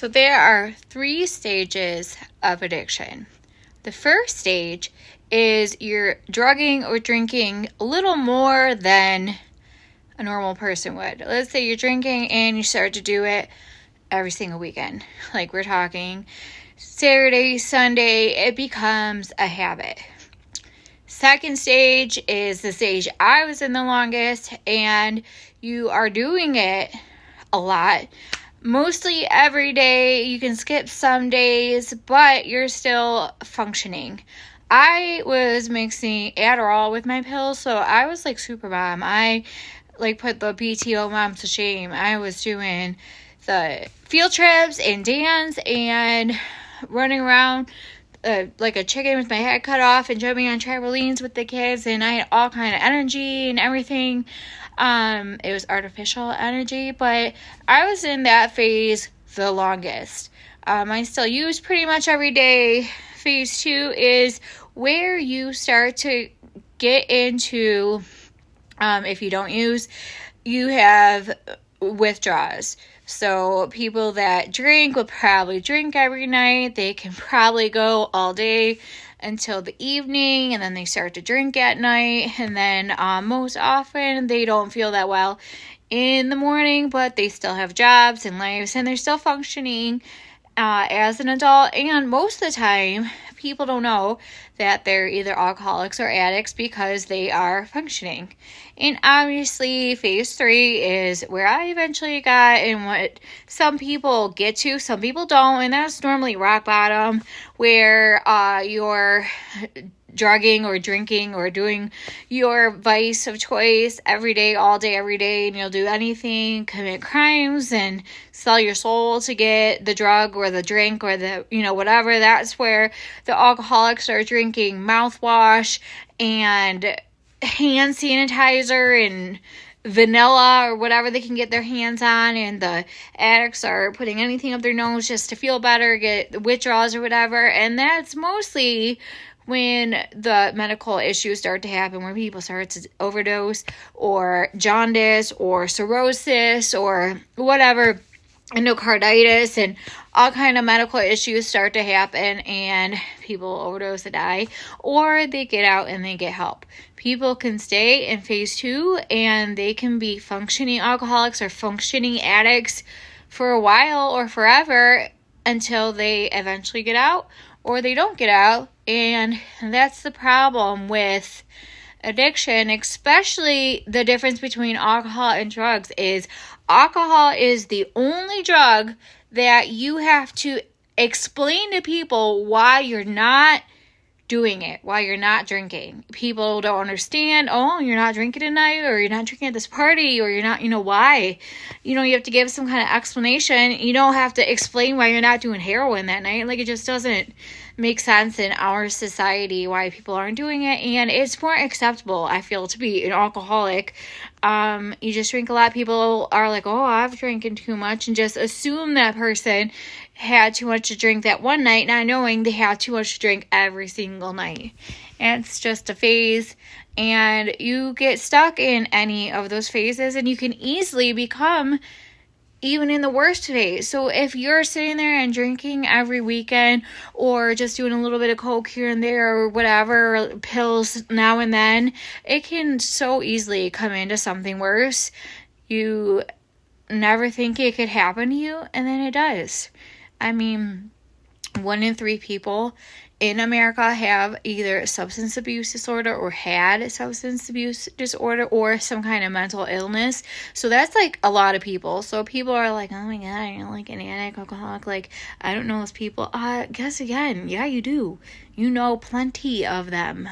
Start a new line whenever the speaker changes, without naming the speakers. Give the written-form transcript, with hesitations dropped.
So there are 3 stages of addiction. The first stage is you're drugging or drinking a little more than a normal person would. Let's say you're drinking and you start to do it every single weekend. Like we're talking Saturday, Sunday, it becomes a habit. Second stage is the stage I was in the longest, and you are doing it a lot. Mostly every day. You can skip some days, but you're still functioning. I was mixing Adderall with my pills, so I was like super mom. I put the PTO moms to shame. I was doing the field trips and dance and running around like a chicken with my head cut off and jumping on trampolines with the kids, and I had all kind of energy and everything. It was artificial energy, but I was in that phase the longest. I still use pretty much every day. Phase 2 is where you start to get into, if you don't use, you have withdrawals. So people that drink will probably drink every night. They can probably go all day until the evening, and then they start to drink at night, and then most often they don't feel that well in the morning, but they still have jobs and lives, and they're still functioning as an adult. And most of the time people don't know that they're either alcoholics or addicts because they are functioning. And obviously phase 3 is where I eventually got, and what some people get to, some people don't, and that's normally rock bottom, where you're drugging or drinking or doing your vice of choice every day, all day, every day, and you'll do anything, commit crimes, and sell your soul to get the drug or the drink or the, whatever. That's where the alcoholics are drinking mouthwash and hand sanitizer and vanilla or whatever they can get their hands on, and the addicts are putting anything up their nose just to feel better, get withdrawals or whatever. And that's mostly when the medical issues start to happen, where people start to overdose or jaundice or cirrhosis or whatever, endocarditis, and all kind of medical issues start to happen, and people overdose and die, or they get out and they get help. People can stay in phase 2 and they can be functioning alcoholics or functioning addicts for a while or forever until they eventually get out, or they don't get out. And that's the problem with addiction, especially the difference between alcohol and drugs is alcohol is the only drug that you have to explain to people why you're not doing it, why you're not drinking. People don't understand, oh, you're not drinking tonight, or you're not drinking at this party, or you're not, why. You have to give some kind of explanation. You don't have to explain why you're not doing heroin that night. Like, it just doesn't make sense in our society why people aren't doing it, and it's more acceptable, I feel, to be an alcoholic. You just drink a lot. People are like, oh, I've drinking too much, and just assume that person had too much to drink that one night, not knowing they had too much to drink every single night. And it's just a phase, and you get stuck in any of those phases, and you can easily become even in the worst phase. So if you're sitting there and drinking every weekend, or just doing a little bit of coke here and there, or whatever, or pills now and then, it can so easily come into something worse. You never think it could happen to you, and then it does. 1 in 3 people in America have either substance abuse disorder or had substance abuse disorder or some kind of mental illness. So that's like a lot of people. So people are like, oh my God, you're like an addict, alcoholic. Like, I don't know those people. Guess again, yeah, you do. You know plenty of them.